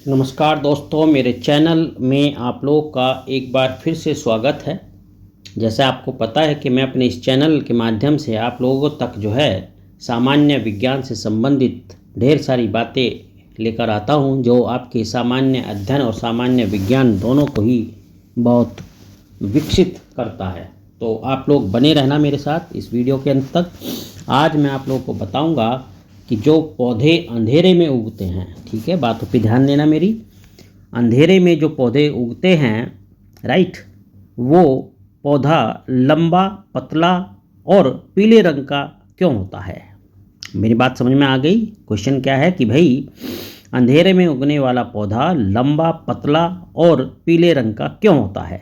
नमस्कार दोस्तों, मेरे चैनल में आप लोगों का एक बार फिर से स्वागत है। जैसा आपको पता है कि मैं अपने इस चैनल के माध्यम से आप लोगों तक जो है सामान्य विज्ञान से संबंधित ढेर सारी बातें लेकर आता हूं, जो आपके सामान्य अध्ययन और सामान्य विज्ञान दोनों को ही बहुत विकसित करता है। तो आप लोग बने रहना मेरे साथ इस वीडियो के अंत तक। आज मैं आप लोगों को बताऊंगा कि जो पौधे अंधेरे में उगते हैं, ठीक है, बातों पे ध्यान देना मेरी। अंधेरे में जो पौधे उगते हैं, राइट, वो पौधा लंबा, पतला और पीले रंग का क्यों होता है? मेरी बात समझ में आ गई? क्वेश्चन क्या है कि भाई अंधेरे में उगने वाला पौधा लंबा, पतला और पीले रंग का क्यों होता है?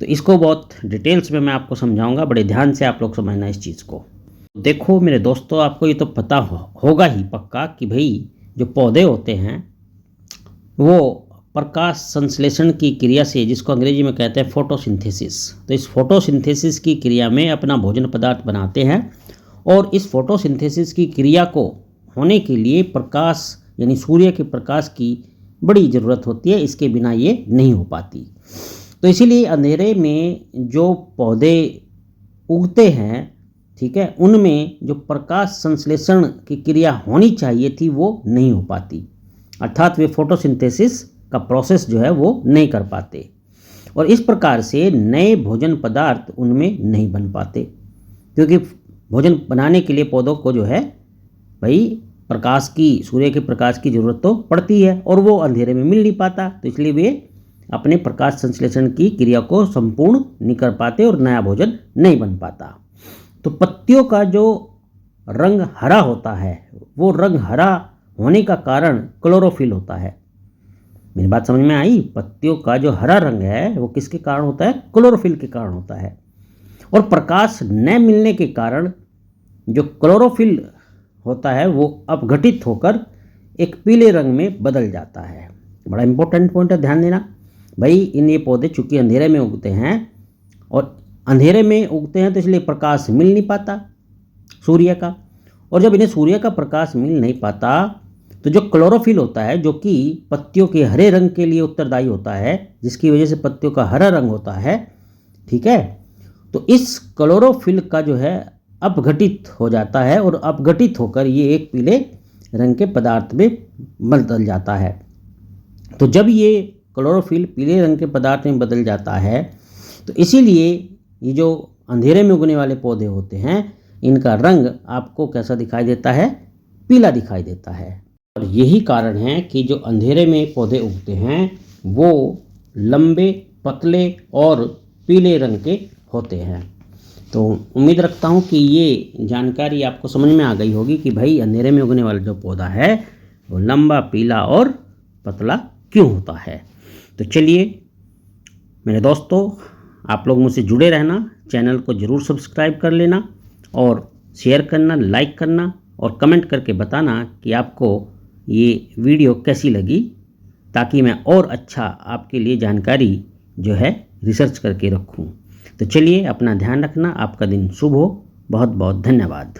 तो इसको बहुत डिटेल्स में मैं आपको समझाऊंगा। बड़े ध्यान से आप लोग समझना इस चीज़ को। देखो मेरे दोस्तों, आपको ये तो पता होगा ही पक्का कि भाई जो पौधे होते हैं वो प्रकाश संश्लेषण की क्रिया से, जिसको अंग्रेजी में कहते हैं फोटोसिंथेसिस, तो इस फोटोसिंथेसिस की क्रिया में अपना भोजन पदार्थ बनाते हैं। और इस फोटोसिंथेसिस की क्रिया को होने के लिए प्रकाश यानी सूर्य के प्रकाश की बड़ी ज़रूरत होती है, इसके बिना ये नहीं हो पाती। तो इसीलिए अंधेरे में जो पौधे उगते हैं, ठीक है, उनमें जो प्रकाश संश्लेषण की क्रिया होनी चाहिए थी वो नहीं हो पाती, अर्थात वे फोटोसिंथेसिस का प्रोसेस जो है वो नहीं कर पाते, और इस प्रकार से नए भोजन पदार्थ उनमें नहीं बन पाते। क्योंकि भोजन बनाने के लिए पौधों को जो है भाई प्रकाश की, सूर्य के प्रकाश की ज़रूरत तो पड़ती है, और वो अंधेरे में मिल नहीं पाता। तो इसलिए वे अपने प्रकाश संश्लेषण की क्रिया को संपूर्ण नहीं कर पाते और नया भोजन नहीं बन पाता। तो पत्तियों का जो रंग हरा होता है, वो रंग हरा होने का कारण क्लोरोफिल होता है। मेरी बात समझ में आई? पत्तियों का जो हरा रंग है वो किसके कारण होता है? क्लोरोफिल के कारण होता है। और प्रकाश न मिलने के कारण जो क्लोरोफिल होता है वो अपघटित होकर एक पीले रंग में बदल जाता है। बड़ा इंपॉर्टेंट पॉइंट है, ध्यान देना भाई। ये पौधे चूंकि अंधेरे में उगते हैं, और अंधेरे में उगते हैं तो इसलिए प्रकाश मिल नहीं पाता सूर्य का, और जब इन्हें सूर्य का प्रकाश मिल नहीं पाता तो जो क्लोरोफिल होता है, जो कि पत्तियों के हरे रंग के लिए उत्तरदायी होता है, जिसकी वजह से पत्तियों का हरा रंग होता है, ठीक है, तो इस क्लोरोफिल का जो है अपघटित हो जाता है, और अपघटित होकर ये एक पीले रंग के पदार्थ में बदल जाता है। तो जब ये क्लोरोफिल पीले रंग के पदार्थ में बदल जाता है, तो इसीलिए ये जो अंधेरे में उगने वाले पौधे होते हैं, इनका रंग आपको कैसा दिखाई देता है? पीला दिखाई देता है। और यही कारण है कि जो अंधेरे में पौधे उगते हैं वो लंबे, पतले और पीले रंग के होते हैं। तो उम्मीद रखता हूँ कि ये जानकारी आपको समझ में आ गई होगी कि भाई अंधेरे में उगने वाला जो पौधा है वो लंबा, पीला और पतला क्यों होता है। तो चलिए मेरे दोस्तों, आप लोग मुझसे जुड़े रहना, चैनल को ज़रूर सब्सक्राइब कर लेना, और शेयर करना, लाइक करना, और कमेंट करके बताना कि आपको ये वीडियो कैसी लगी, ताकि मैं और अच्छा आपके लिए जानकारी जो है रिसर्च करके रखूं। तो चलिए, अपना ध्यान रखना, आपका दिन शुभ हो। बहुत बहुत धन्यवाद।